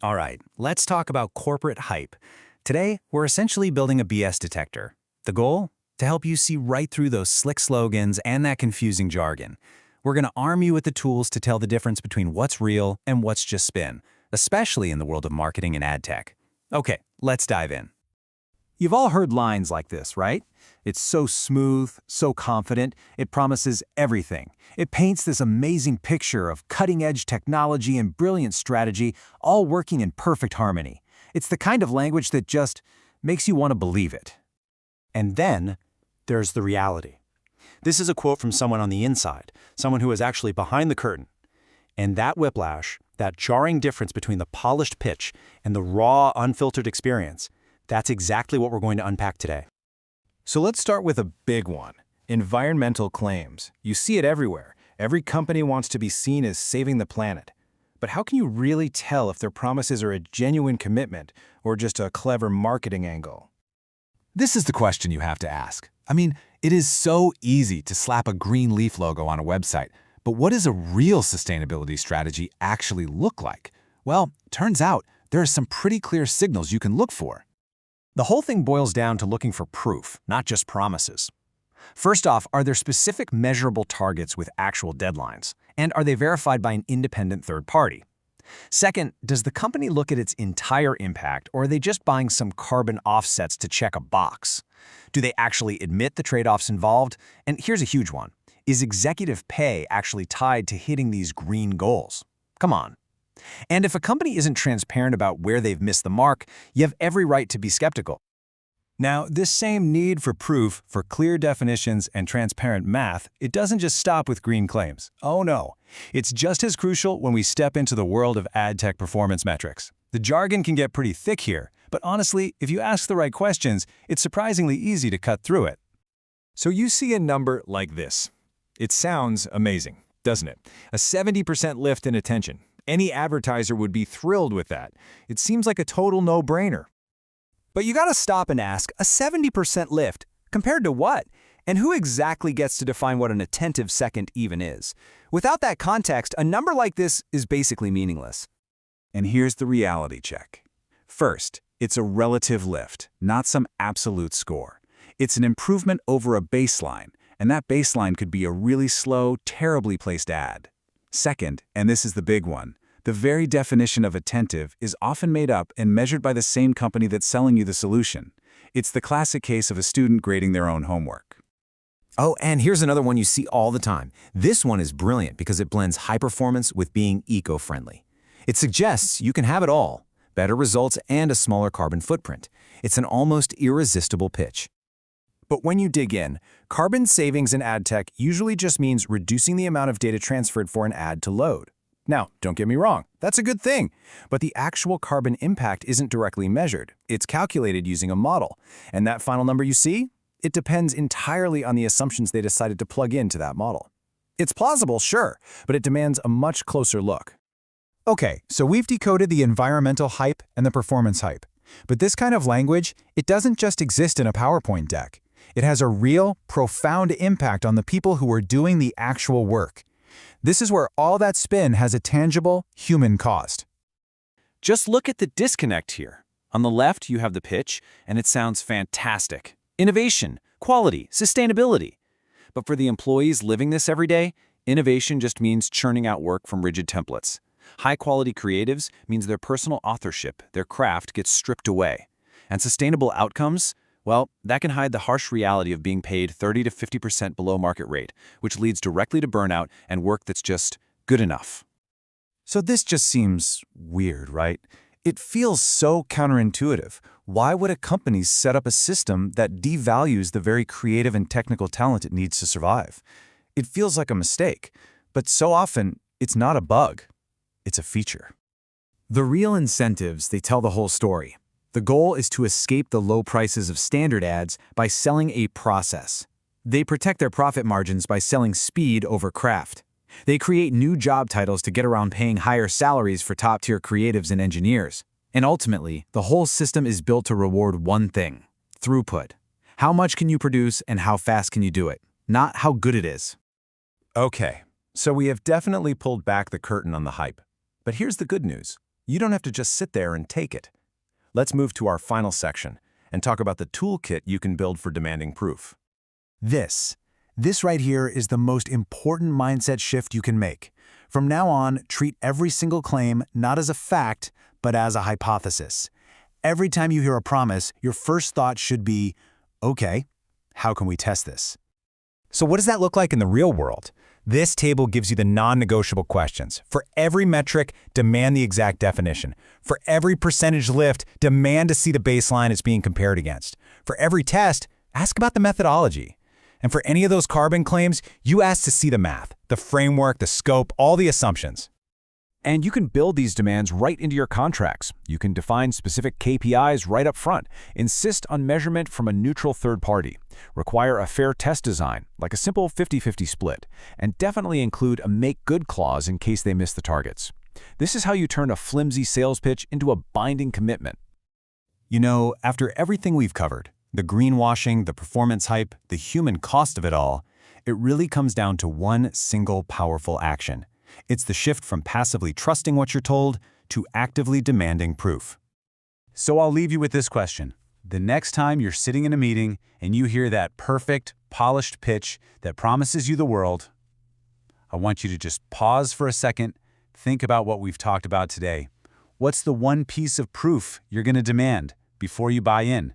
All right, let's talk about corporate hype. Today, we're essentially building a BS detector. The goal? To help you see right through those slick slogans and that confusing jargon. We're going to arm you with the tools to tell the difference between what's real and what's just spin, especially in the world of marketing and ad tech. Okay, let's dive in. You've all heard lines like this, right? It's so smooth, so confident, it promises everything. It paints this amazing picture of cutting-edge technology and brilliant strategy, all working in perfect harmony. It's the kind of language that just makes you want to believe it. And then, there's the reality. This is a quote from someone on the inside, someone who is actually behind the curtain. And that whiplash, that jarring difference between the polished pitch and the raw, unfiltered experience, that's exactly what we're going to unpack today. So let's start with a big one. Environmental claims. You see it everywhere. Every company wants to be seen as saving the planet. But how can you really tell if their promises are a genuine commitment or just a clever marketing angle? This is the question you have to ask. I mean, it is so easy to slap a green leaf logo on a website, but what does a real sustainability strategy actually look like? Well, turns out there are some pretty clear signals you can look for. The whole thing boils down to looking for proof, not just promises. First off, are there specific measurable targets with actual deadlines? And are they verified by an independent third party? Second, does the company look at its entire impact, or are they just buying some carbon offsets to check a box? Do they actually admit the trade-offs involved? And here's a huge one. Is executive pay actually tied to hitting these green goals? Come on. And if a company isn't transparent about where they've missed the mark, you have every right to be skeptical. Now, this same need for proof, for clear definitions and transparent math, it doesn't just stop with green claims. Oh no. It's just as crucial when we step into the world of ad tech performance metrics. The jargon can get pretty thick here, but honestly, if you ask the right questions, it's surprisingly easy to cut through it. So you see a number like this. It sounds amazing, doesn't it? A 70% lift in attention. Any advertiser would be thrilled with that. It seems like a total no-brainer. But you gotta stop and ask, a 70% lift, compared to what? And who exactly gets to define what an attentive second even is? Without that context, a number like this is basically meaningless. And here's the reality check. First, it's a relative lift, not some absolute score. It's an improvement over a baseline, and that baseline could be a really slow, terribly placed ad. Second, and this is the big one, the very definition of attentive is often made up and measured by the same company that's selling you the solution. It's the classic case of a student grading their own homework. Oh, and here's another one you see all the time. This one is brilliant because it blends high performance with being eco-friendly. It suggests you can have it all, better results and a smaller carbon footprint. It's an almost irresistible pitch. But when you dig in, carbon savings in ad tech usually just means reducing the amount of data transferred for an ad to load. Now, don't get me wrong, that's a good thing, but the actual carbon impact isn't directly measured. It's calculated using a model, and that final number you see, it depends entirely on the assumptions they decided to plug into that model. It's plausible, sure, but it demands a much closer look. Okay, so we've decoded the environmental hype and the performance hype. But this kind of language, it doesn't just exist in a PowerPoint deck. It has a real, profound impact on the people who are doing the actual work. This is where all that spin has a tangible, human cost. Just look at the disconnect here. On the left, you have the pitch, and it sounds fantastic. Innovation, quality, sustainability. But for the employees living this every day, innovation just means churning out work from rigid templates. High-quality creatives means their personal authorship, their craft gets stripped away. And sustainable outcomes? Well, that can hide the harsh reality of being paid 30 to 50% below market rate, which leads directly to burnout and work that's just good enough. So this just seems weird, right? It feels so counterintuitive. Why would a company set up a system that devalues the very creative and technical talent it needs to survive? It feels like a mistake, but so often it's not a bug, it's a feature. The real incentives, they tell the whole story. The goal is to escape the low prices of standard ads by selling a process. They protect their profit margins by selling speed over craft. They create new job titles to get around paying higher salaries for top-tier creatives and engineers. And ultimately, the whole system is built to reward one thing: throughput. How much can you produce and how fast can you do it, not how good it is. Okay, so we have definitely pulled back the curtain on the hype. But here's the good news. You don't have to just sit there and take it. Let's move to our final section and talk about the toolkit you can build for demanding proof. This right here is the most important mindset shift you can make. From now on, treat every single claim not as a fact, but as a hypothesis. Every time you hear a promise, your first thought should be, okay, how can we test this? So what does that look like in the real world? This table gives you the non-negotiable questions. For every metric, demand the exact definition. For every percentage lift, demand to see the baseline it's being compared against. For every test, ask about the methodology. And for any of those carbon claims, you ask to see the math, the framework, the scope, all the assumptions. And you can build these demands right into your contracts. You can define specific KPIs right up front, insist on measurement from a neutral third party, require a fair test design, like a simple 50-50 split, and definitely include a make-good clause in case they miss the targets. This is how you turn a flimsy sales pitch into a binding commitment. You know, after everything we've covered, the greenwashing, the performance hype, the human cost of it all, it really comes down to one single powerful action. It's the shift from passively trusting what you're told to actively demanding proof. So I'll leave you with this question. The next time you're sitting in a meeting and you hear that perfect, polished pitch that promises you the world, I want you to just pause for a second, think about what we've talked about today. What's the one piece of proof you're going to demand before you buy in?